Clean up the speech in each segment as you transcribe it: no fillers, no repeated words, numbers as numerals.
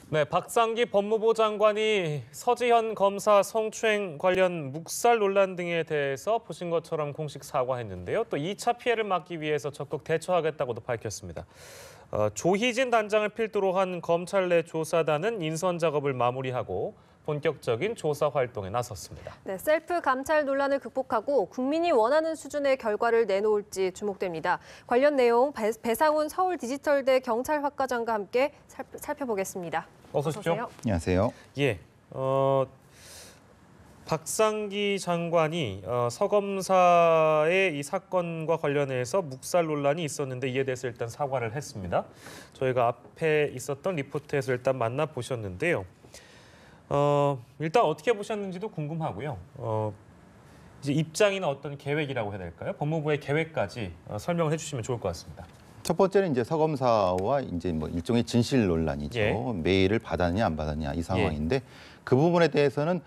네, 박상기 법무부 장관이 서지현 검사 성추행 관련 묵살 논란 등에 대해서 보신 것처럼 공식 사과했는데요. 또 2차 피해를 막기 위해서 적극 대처하겠다고도 밝혔습니다. 조희진 단장을 필두로 한 검찰 내 조사단은 인선 작업을 마무리하고 본격적인 조사 활동에 나섰습니다. 네, 셀프 감찰 논란을 극복하고 국민이 원하는 수준의 결과를 내놓을지 주목됩니다. 관련 내용 배상훈 서울디지털대 경찰학과장과 함께 살펴보겠습니다. 어서 오십시오. 안녕하세요. 예, 박상기 장관이 서 검사의 이 사건과 관련해서 묵살 논란이 있었는데 이에 대해서 일단 사과를 했습니다. 저희가 앞에 있었던 리포트에서 일단 만나보셨는데요. 일단 어떻게 보셨는지도 궁금하고요. 이제 입장이나 어떤 계획이라고 해야 될까요? 법무부의 계획까지 설명을 해주시면 좋을 것 같습니다. 첫 번째는 이제 서 검사와 이제 뭐 일종의 진실 논란이죠. 예. 메일을 받았냐 안 받았냐 이 상황인데 예. 그 부분에 대해서는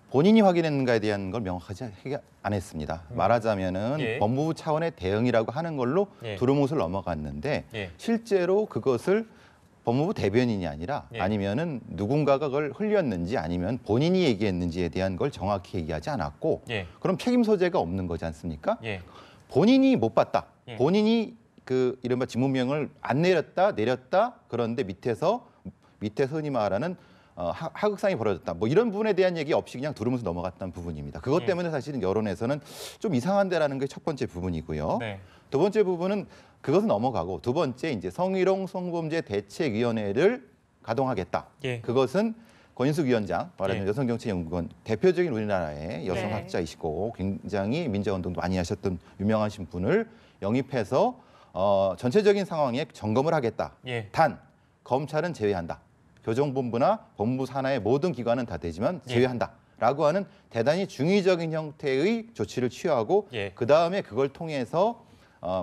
본인이 확인했는가에 대한 걸 명확하지 안 했습니다. 말하자면은 예. 법무부 차원의 대응이라고 하는 걸로 예. 두루뭉술 넘어갔는데 예. 실제로 그것을 법무부 대변인이 아니라 예. 아니면은 누군가가 그걸 흘렸는지 아니면 본인이 얘기했는지에 대한 걸 정확히 얘기하지 않았고 예. 그럼 책임 소재가 없는 거지 않습니까? 예. 본인이 못 봤다. 예. 본인이 그 이른바 직무명을 안 내렸다. 그런데 밑에서 흔히 말하는 하극상이 벌어졌다. 뭐 이런 부분에 대한 얘기 없이 그냥 두루뭉술 넘어갔던 부분입니다. 그것 때문에 사실은 여론에서는 좀 이상한데라는 게 첫 번째 부분이고요. 네. 두 번째 부분은 그것은 넘어가고 두 번째 이제 성희롱 성범죄 대책위원회를 가동하겠다. 예. 그것은 권인숙 위원장, 말하자면 예. 여성정책연구원 대표적인 우리나라의 네. 여성학자이시고 굉장히 민주화운동도 많이 하셨던 유명하신 분을 영입해서 전체적인 상황에 점검을 하겠다. 예. 단 검찰은 제외한다. 교정본부나 법무부 산하의 모든 기관은 다 되지만 제외한다라고 하는 대단히 중의적인 형태의 조치를 취하고 예. 그다음에 그걸 통해서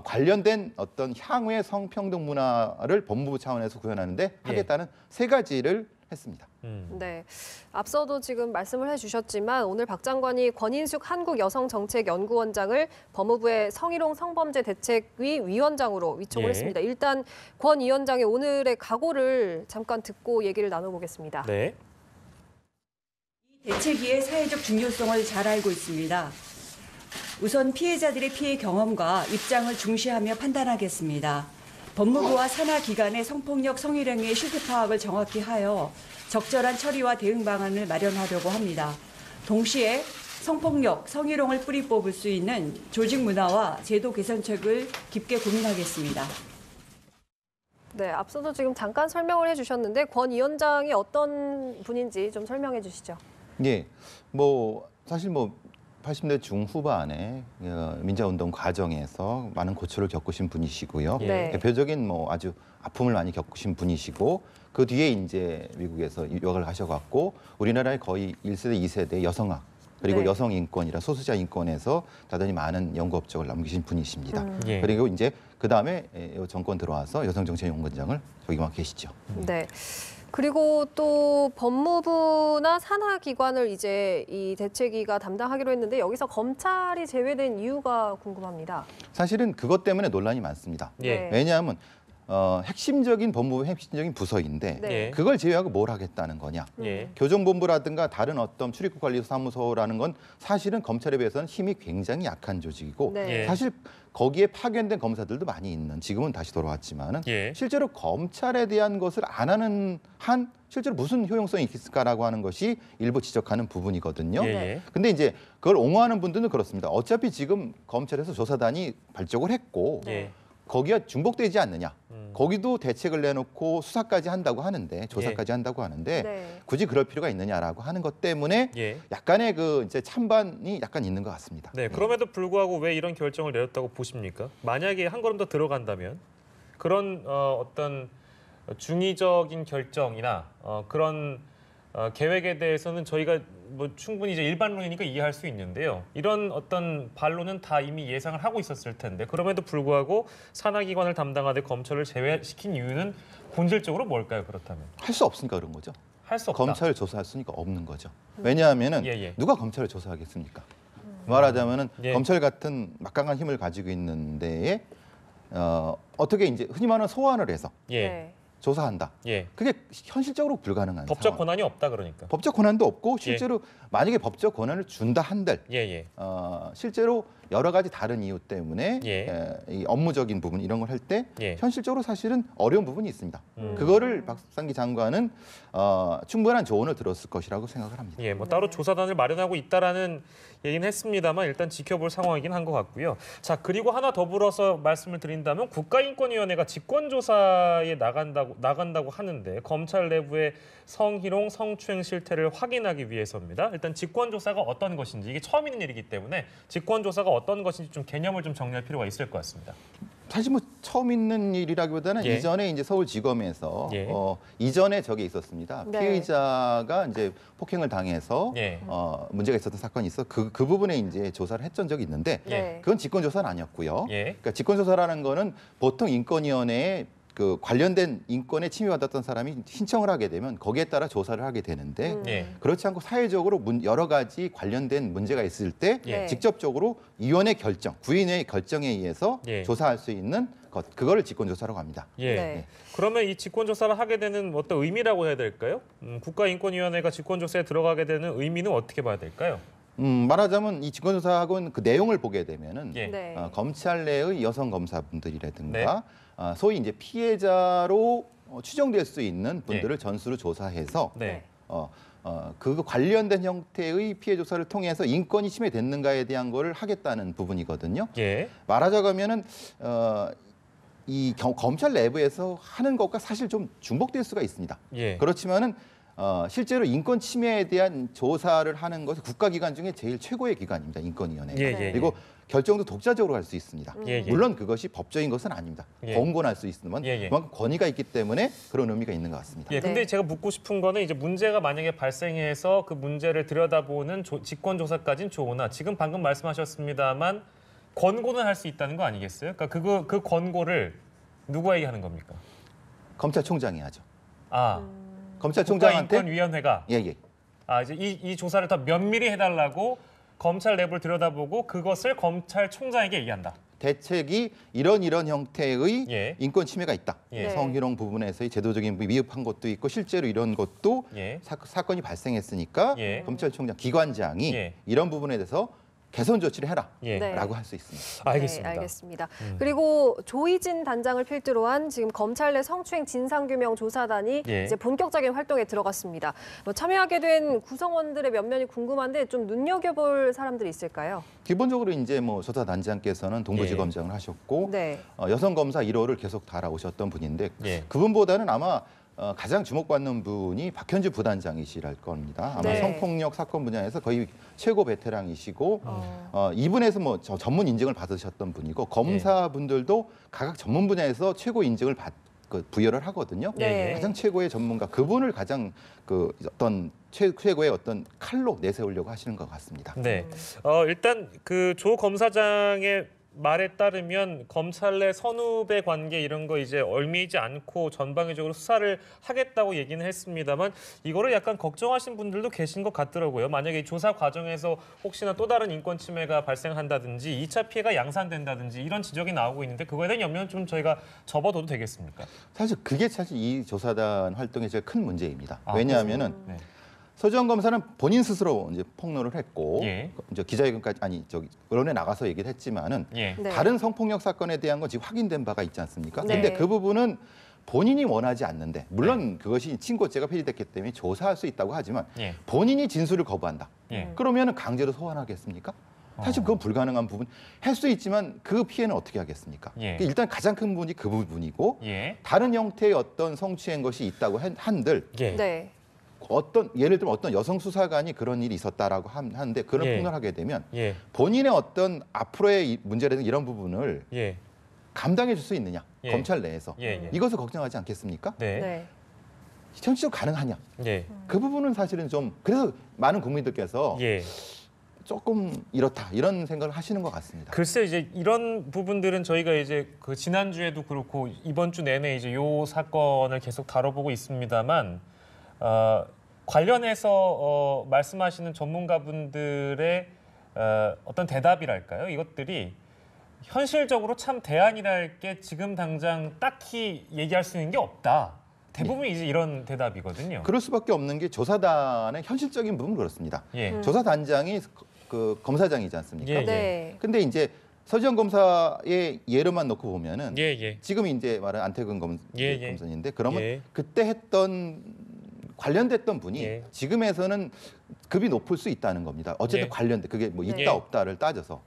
관련된 어떤 향후의 성평등 문화를 법무부 차원에서 구현하는데 하겠다는 세 가지를 했습니다. 네, 앞서도 지금 말씀을 해주셨지만 오늘 박 장관이 권인숙 한국여성정책연구원장을 법무부의 성희롱 성범죄 대책위 위원장으로 위촉을 예. 했습니다. 일단 권 위원장의 오늘의 각오를 잠깐 듣고 얘기를 나눠보겠습니다. 네. 대책위의 사회적 중요성을 잘 알고 있습니다. 우선 피해자들의 피해 경험과 입장을 중시하며 판단하겠습니다. 법무부와 산하기관의 성폭력 성희롱의 실태 파악을 정확히 하여 적절한 처리와 대응 방안을 마련하려고 합니다. 동시에 성폭력, 성희롱을 뿌리 뽑을 수 있는 조직 문화와 제도 개선책을 깊게 고민하겠습니다. 네, 앞서도 지금 잠깐 설명을 해주셨는데 권 위원장이 어떤 분인지 좀 설명해 주시죠. 예, 뭐 사실 뭐 80대 중후반에 민주화운동 과정에서 많은 고초를 겪으신 분이시고요. 네. 대표적인 뭐 아주 아픔을 많이 겪으신 분이시고 그 뒤에 이제 미국에서 유학을 하셔갖고 우리나라의 거의 1세대, 2세대 여성학 그리고 네. 여성 인권이라 소수자 인권에서 대단히 많은 연구 업적을 남기신 분이십니다. 예. 그리고 이제 그 다음에 정권 들어와서 여성정책연구원장을 저기만 계시죠. 네. 그리고 또 법무부나 산하기관을 이제 이 대책위가 담당하기로 했는데 여기서 검찰이 제외된 이유가 궁금합니다. 사실은 그것 때문에 논란이 많습니다. 예. 네. 왜냐하면 핵심적인 법무부 핵심적인 부서인데 네. 그걸 제외하고 뭘 하겠다는 거냐. 예. 교정본부라든가 다른 어떤 출입국관리사무소라는 건 사실은 검찰에 비해서는 힘이 굉장히 약한 조직이고 네. 예. 사실 거기에 파견된 검사들도 많이 있는 지금은 다시 돌아왔지만은 예. 실제로 검찰에 대한 것을 안 하는 한 실제로 무슨 효용성이 있을까라고 하는 것이 일부 지적하는 부분이거든요. 예. 근데 이제 그걸 옹호하는 분들은 그렇습니다. 어차피 지금 검찰에서 조사단이 발족을 했고 예. 거기가 중복되지 않느냐. 거기도 대책을 내놓고 수사까지 한다고 하는데 조사까지 한다고 하는데 네. 굳이 그럴 필요가 있느냐라고 하는 것 때문에 예. 약간의 그 이제 찬반이 약간 있는 것 같습니다. 네, 그럼에도 불구하고 왜 이런 결정을 내렸다고 보십니까? 만약에 한 걸음 더 들어간다면 그런 어떤 중의적인 결정이나 그런 계획에 대해서는 저희가 뭐 충분히 이제 일반론이니까 이해할 수 있는데요. 이런 어떤 반론은 다 이미 예상을 하고 있었을 텐데 그럼에도 불구하고 산하기관을 담당하되 검찰을 제외시킨 이유는 본질적으로 뭘까요? 그렇다면 할 수 없으니까 그런 거죠. 할 수 없다. 검찰을 조사할 수니까 없는 거죠. 왜냐하면은 예. 누가 검찰을 조사하겠습니까? 말하자면은 예. 검찰 같은 막강한 힘을 가지고 있는 데에 어떻게 이제 흔히 말하는 소환을 해서 예. 네. 조사한다. 예. 그게 현실적으로 불가능한 법적 상황. 권한이 없다 그러니까. 법적 권한도 없고 실제로 만약에 법적 권한을 준다 한들 예, 예. 실제로 여러 가지 다른 이유 때문에 예. 이 업무적인 부분 이런 걸 할 때 예. 현실적으로 사실은 어려운 부분이 있습니다. 그거를 박상기 장관은 충분한 조언을 들었을 것이라고 생각을 합니다. 예, 뭐 따로 조사단을 마련하고 있다라는 얘기는 했습니다만 일단 지켜볼 상황이긴 한 것 같고요. 자, 그리고 하나 더불어서 말씀을 드린다면 국가인권위원회가 직권조사에 나간다고 하는데 검찰 내부의 성희롱, 성추행 실태를 확인하기 위해서입니다. 일단 직권조사가 어떤 것인지 이게 처음 있는 일이기 때문에 직권조사가 어떤 것인지 좀 개념을 좀 정리할 필요가 있을 것 같습니다. 사실 뭐 처음 있는 일이라기보다는 예. 이전에 이제 서울지검에서 예. 이전에 저게 있었습니다. 네. 피해자가 이제 폭행을 당해서 예. 문제가 있었던 사건이 있어 그 부분에 이제 조사를 했던 적이 있는데 네. 그건 직권조사는 아니었고요. 예. 그러니까 직권조사라는 거는 보통 인권위원회에 그 관련된 인권에 침해받았던 사람이 신청을 하게 되면 거기에 따라 조사를 하게 되는데 예. 그렇지 않고 사회적으로 여러 가지 관련된 문제가 있을 때 예. 직접적으로 위원회 결정, 구인회의 결정에 의해서 예. 조사할 수 있는 것, 그거를 직권조사라고 합니다. 예. 네. 그러면 이 직권조사를 하게 되는 어떤 의미라고 해야 될까요? 국가인권위원회가 직권조사에 들어가게 되는 의미는 어떻게 봐야 될까요? 말하자면 이 직권조사하고는 그 내용을 보게 되면은 예. 네. 검찰 내의 여성 검사분들이라든가 소위 이제 피해자로 추정될 수 있는 분들을 전수로 조사해서 네. 그 관련된 형태의 피해 조사를 통해서 인권이 침해됐는가에 대한 거를 하겠다는 부분이거든요. 예. 말하자면은 검찰 내부에서 하는 것과 사실 좀 중복될 수가 있습니다. 예. 그렇지만은 실제로 인권 침해에 대한 조사를 하는 것은 국가기관 중에 제일 최고의 기관입니다. 인권위원회가. 예, 예, 그리고 결정도 독자적으로 할 수 있습니다. 예, 예. 물론 그것이 법적인 것은 아닙니다. 예. 권고할 수 있으면 예, 예. 그만큼 권위가 있기 때문에 그런 의미가 있는 것 같습니다. 예, 근데 네. 제가 묻고 싶은 거는 이제 문제가 만약에 발생해서 그 문제를 들여다보는 직권조사까지는 좋으나 지금 방금 말씀하셨습니다만 권고는 할 수 있다는 거 아니겠어요? 그러니까 그 권고를 누구에게 하는 겁니까? 검찰총장이 하죠. 아, 검찰총장한테 국가인권위원회가 예. 이제 이 조사를 더 면밀히 해달라고 검찰 내부를 들여다보고 그것을 검찰총장에게 얘기한다. 대책이 이런 형태의 예. 인권 침해가 있다. 예. 성희롱 부분에서의 제도적인 미흡한 것도 있고 실제로 이런 것도 예. 사건이 발생했으니까 예. 검찰총장 기관장이 예. 이런 부분에 대해서 개선 조치를 해라라고 예. 네. 할 수 있습니다. 알겠습니다. 네, 알겠습니다. 그리고 조희진 단장을 필두로 한 지금 검찰 내 성추행 진상규명 조사단이 예. 이제 본격적인 활동에 들어갔습니다. 참여하게 된 구성원들의 면면이 궁금한데 좀 눈여겨볼 사람들이 있을까요? 기본적으로 이제 뭐 조사 단장께서는 동부지검장을 하셨고 네. 여성 검사 1호를 계속 달아오셨던 분인데 예. 그분보다는 아마 가장 주목받는 분이 박현주 부단장이시랄 겁니다. 아마 네. 성폭력 사건 분야에서 거의 최고 베테랑이시고 이분에서 뭐 전문 인증을 받으셨던 분이고 검사분들도 각각 전문 분야에서 최고 인증을 부여를 하거든요. 네. 가장 최고의 전문가 그분을 가장 그 어떤 최고의 어떤 칼로 내세우려고 하시는 것 같습니다. 네. 일단 그 조 검사장의 말에 따르면 검찰 내 선후배 관계 이런 거 이제 얽매이지 않고 전방위적으로 수사를 하겠다고 얘기는 했습니다만 이거를 약간 걱정하신 분들도 계신 것 같더라고요. 만약에 조사 과정에서 혹시나 또 다른 인권 침해가 발생한다든지 2차 피해가 양산된다든지 이런 지적이 나오고 있는데 그거에 대한 염려는 좀 저희가 접어둬도 되겠습니까? 사실 그게 사실 이 조사단 활동의 제일 큰 문제입니다. 아, 왜냐하면은 네. 서지원 검사는 본인 스스로 이제 폭로를 했고 예. 이제 기자회견까지 언론에 나가서 얘기를 했지만은 예. 네. 다른 성폭력 사건에 대한 건 지금 확인된 바가 있지 않습니까? 네. 근데 그 부분은 본인이 원하지 않는데 물론 그것이 친고죄가 폐지됐기 때문에 조사할 수 있다고 하지만 예. 본인이 진술을 거부한다. 예. 그러면은 강제로 소환하겠습니까? 사실 그건 불가능한 부분. 할 수 있지만 그 피해는 어떻게 하겠습니까? 예. 일단 가장 큰 부분이 그 부분이고 예. 다른 형태의 어떤 성추행 것이 있다고 한들 예. 네. 예를 들면 어떤 여성 수사관이 그런 일이 있었다라고 하는데 그런 예. 폭로를 하게 되면 예. 본인의 어떤 앞으로의 문제라든지 이런 부분을 예. 감당해 줄 수 있느냐 예. 검찰 내에서 예. 예. 이것을 걱정하지 않겠습니까? 네. 네. 현실적으로 가능하냐 예. 그 부분은 사실은 좀 그래서 많은 국민들께서 예. 조금 이렇다 이런 생각을 하시는 것 같습니다. 글쎄 이제 이런 부분들은 저희가 이제 그 지난주에도 그렇고 이번 주 내내 이제 요 사건을 계속 다뤄보고 있습니다만 관련해서 말씀하시는 전문가분들의 어떤 대답이랄까요? 이것들이 현실적으로 참 대안이랄 게 지금 당장 딱히 얘기할 수 있는 게 없다. 대부분이 이제 이런 대답이거든요. 그럴 수밖에 없는 게 조사단의 현실적인 부분은 그렇습니다. 예. 조사단장이 그 검사장이지 않습니까? 예. 네. 근데 이제 서지현 검사의 예로만 놓고 보면은 예, 예. 지금 이제 말한 안태근 예. 검사인데 그러면 예. 그때 했던 관련됐던 분이 예. 지금에서는 급이 높을 수 있다는 겁니다. 어쨌든 예. 관련돼 그게 뭐 있다 예. 없다를 따져서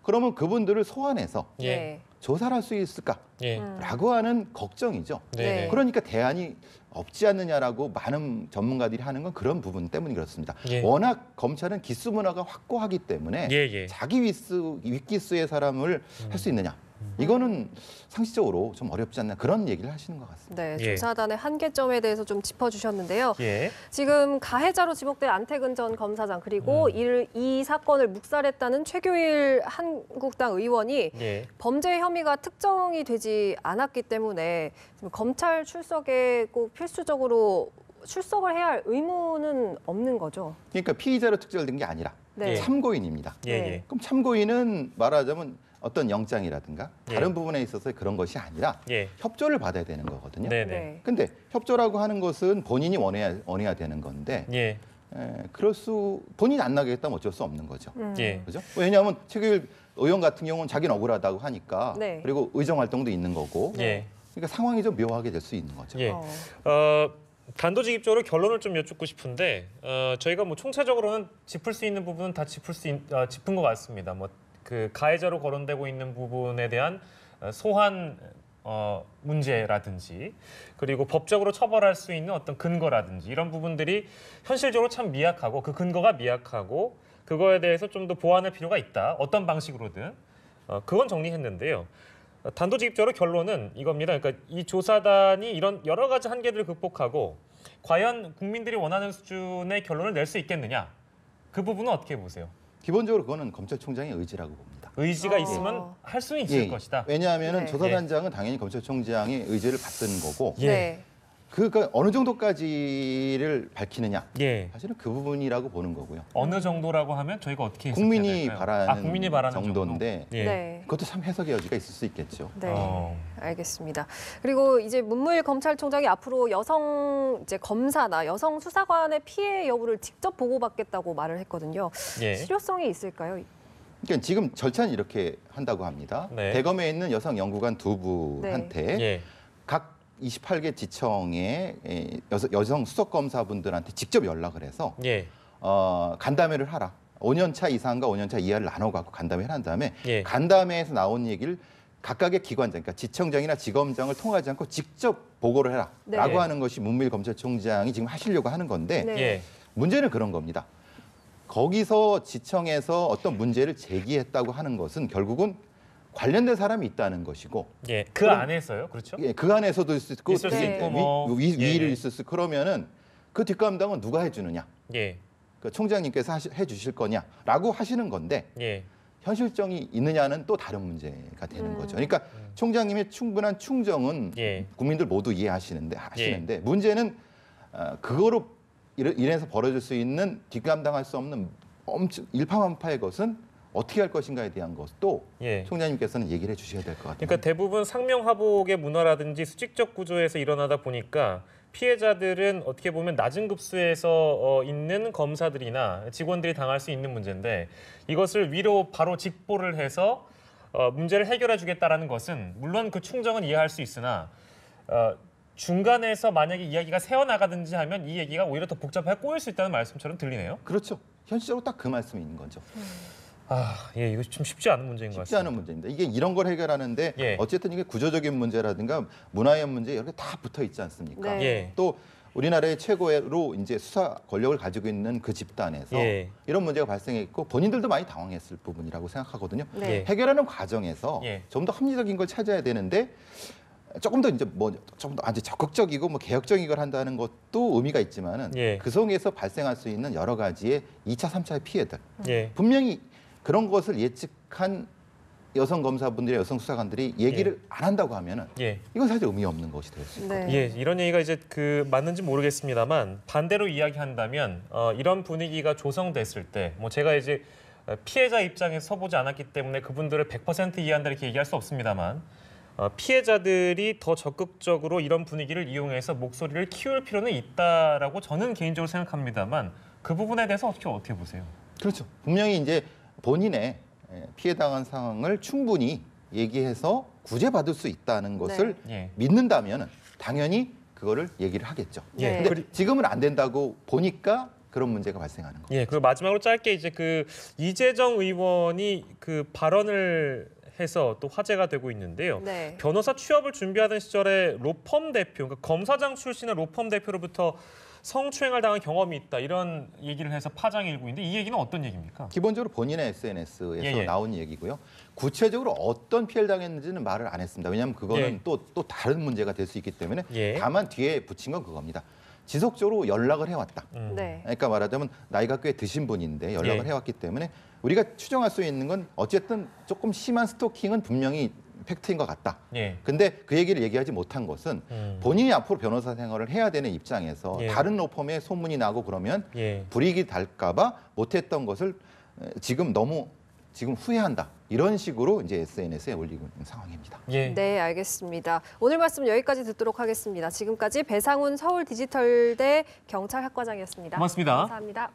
그러면 그분들을 소환해서 예. 네. 조사를 할 수 있을까라고 예. 하는 걱정이죠. 네. 그러니까 대안이 없지 않느냐라고 많은 전문가들이 하는 건 그런 부분 때문이 그렇습니다. 예. 워낙 검찰은 기수 문화가 확고하기 때문에 예, 예. 자기 윗기수의 사람을 할 수 있느냐. 이거는 상식적으로 좀 어렵지 않나 그런 얘기를 하시는 것 같습니다. 네, 예. 조사단의 한계점에 대해서 좀 짚어주셨는데요. 예. 지금 가해자로 지목된 안태근 전 검사장 그리고 이 사건을 묵살했다는 최교일 한국당 의원이 예. 범죄 혐의가 특정이 되지 않았기 때문에 지금 검찰 출석에 꼭 필수적으로 출석을 해야 할 의무는 없는 거죠. 그러니까 피의자로 특정된 게 아니라 네. 참고인입니다. 예. 네. 예. 그럼 참고인은 말하자면 어떤 영장이라든가 예. 다른 부분에 있어서 그런 것이 아니라 예. 협조를 받아야 되는 거거든요. 네, 네. 네. 근데 협조라고 하는 것은 본인이 원해야 되는 건데 예. 본인이 안 나가겠다면 어쩔 수 없는 거죠. 예. 그죠? 왜냐하면 최규일 의원 같은 경우는 자기는 억울하다고 하니까 네. 그리고 의정 활동도 있는 거고 예. 그러니까 상황이 좀 묘하게 될 수 있는 거죠. 예. 어. 단도직입적으로 결론을 좀 여쭙고 싶은데 저희가 뭐 총체적으로는 짚을 수 있는 부분은 다 짚은 것 같습니다. 뭐 그 가해자로 거론되고 있는 부분에 대한 소환 문제라든지 그리고 법적으로 처벌할 수 있는 어떤 근거라든지 이런 부분들이 현실적으로 참 미약하고 그 근거가 미약하고 그거에 대해서 좀 더 보완할 필요가 있다. 어떤 방식으로든 그건 정리했는데요. 단도직입적으로 결론은 이겁니다. 그러니까 이 조사단이 이런 여러 가지 한계들을 극복하고 과연 국민들이 원하는 수준의 결론을 낼 수 있겠느냐? 그 부분은 어떻게 보세요? 기본적으로 그거는 검찰총장의 의지라고 봅니다. 의지가 어. 있으면 할 수는 있을 것이다. 왜냐하면 네. 조사단장은 당연히 검찰총장의 의지를 받는 거고 예. 네. 그러니까 어느 정도까지를 밝히느냐 예. 사실은 그 부분이라고 보는 거고요. 어느 정도라고 하면 저희가 어떻게 해석해야 국민이 될까요? 바라는, 국민이 바라는 정도인데 정도? 예. 네. 그것도 참 해석의 여지가 있을 수 있겠죠. 네, 어. 알겠습니다. 그리고 이제 문무일 검찰총장이 앞으로 여성 이제 검사나 여성 수사관의 피해 여부를 직접 보고받겠다고 말을 했거든요. 예. 실효성이 있을까요? 그러니까 지금 절차는 이렇게 한다고 합니다. 네. 대검에 있는 여성 연구관 두 분한테 예. 각 28개 지청의 여성 수석 검사분들한테 직접 연락을 해서 예. 간담회를 하라. 5년 차 이상과 5년 차 이하를 나눠 갖고 간담회를 한 다음에 예. 간담회에서 나온 얘기를 각각의 기관장, 그러니까 지청장이나 지검장을 통하지 않고 직접 보고를 해라라고 네. 하는 것이 문무일 검찰총장이 지금 하시려고 하는 건데 네. 예. 문제는 그런 겁니다. 거기서 지청에서 어떤 문제를 제기했다고 하는 것은 결국은 관련된 사람이 있다는 것이고 예. 그 그럼- 안에서요? 그렇죠? 예, 그 안에서도 있을 수 있을 수 있고 뭐. 위를 예. 있을 수 그러면은 그 뒷감당은 누가 해주느냐? 예. 그 총장님께서 해주실 거냐라고 하시는 건데 예. 현실성이 있느냐는 또 다른 문제가 되는 거죠. 그러니까 총장님의 충분한 충정은 예. 국민들 모두 이해하시는데 문제는 그거로 인해서 벌어질 수 있는 뒷감당할 수 없는 엄청 일파만파의 것은 어떻게 할 것인가에 대한 것도 예. 총장님께서는 얘기를 해주셔야 될 것 같아요. 그러니까 대부분 상명하복의 문화라든지 수직적 구조에서 일어나다 보니까 피해자들은 어떻게 보면 낮은 급수에서 있는 검사들이나 직원들이 당할 수 있는 문제인데 이것을 위로 바로 직보를 해서 문제를 해결해 주겠다라는 것은 물론 그 충정은 이해할 수 있으나 중간에서 만약에 이야기가 새어나가든지 하면 이 얘기가 오히려 더 복잡하게 꼬일 수 있다는 말씀처럼 들리네요. 그렇죠. 현실적으로 딱 그 말씀이 있는 거죠. 예, 이거 좀 쉽지 않은 문제인 것 쉽지 같습니다. 않은 문제입니다. 이게 이런 걸 해결하는데 예. 어쨌든 이게 구조적인 문제라든가 문화의 문제 이렇게 다 붙어 있지 않습니까? 네. 예. 또 우리나라의 최고로 이제 수사 권력을 가지고 있는 그 집단에서 예. 이런 문제가 발생했고 본인들도 많이 당황했을 부분이라고 생각하거든요. 네. 예. 해결하는 과정에서 예. 좀 더 합리적인 걸 찾아야 되는데 조금 더 이제 조금 더 아주 적극적이고 개혁적인 걸 한다는 것도 의미가 있지만은 예. 그 속에서 발생할 수 있는 여러 가지의 2차, 3차의 피해들 예. 분명히 그런 것을 예측한 여성 검사분들이 여성 수사관들이 얘기를 안 한다고 하면은 예. 이건 사실 의미 없는 것이 될 수 있어요. 네. 예, 이런 얘기가 이제 맞는지 모르겠습니다만 반대로 이야기한다면 이런 분위기가 조성됐을 때 뭐 제가 이제 피해자 입장에서 서보지 않았기 때문에 그분들을 100% 이해한다 이렇게 얘기할 수 없습니다만 피해자들이 더 적극적으로 이런 분위기를 이용해서 목소리를 키울 필요는 있다라고 저는 개인적으로 생각합니다만 그 부분에 대해서 어떻게 보세요? 그렇죠. 분명히 이제 본인의 피해당한 상황을 충분히 얘기해서 구제받을 수 있다는 것을 예. 믿는다면 당연히 그거를 얘기를 하겠죠. 네. 근데 지금은 안 된다고 보니까 그런 문제가 발생하는 거예요. 예, 그리고 마지막으로 짧게 이제 그 이재정 의원이 그 발언을 해서 또 화제가 되고 있는데요. 네. 변호사 취업을 준비하던 시절에 로펌 대표, 그러니까 검사장 출신의 로펌 대표로부터 성추행을 당한 경험이 있다 이런 얘기를 해서 파장이 일고 있는데 이 얘기는 어떤 얘기입니까? 기본적으로 본인의 SNS에서 예. 나온 얘기고요. 구체적으로 어떤 피해를 당했는지는 말을 안 했습니다. 왜냐하면 그거는 예. 또 다른 문제가 될 수 있기 때문에 예. 다만 뒤에 붙인 건 그겁니다. 지속적으로 연락을 해왔다. 네. 그러니까 말하자면 나이가 꽤 드신 분인데 연락을 예. 해왔기 때문에 우리가 추정할 수 있는 건 어쨌든 조금 심한 스토킹은 분명히 팩트인 것 같다. 예. 근데 그 얘기를 얘기하지 못한 것은 본인이 앞으로 변호사 생활을 해야 되는 입장에서 예. 다른 로펌에 소문이 나고 그러면 예. 불이익이 달까 봐 못했던 것을 지금 너무 후회한다. 이런 식으로 이제 SNS에 올리고 있는 상황입니다. 예. 네, 알겠습니다. 오늘 말씀 여기까지 듣도록 하겠습니다. 지금까지 배상훈 서울디지털대 경찰학과장이었습니다. 고맙습니다. 감사합니다.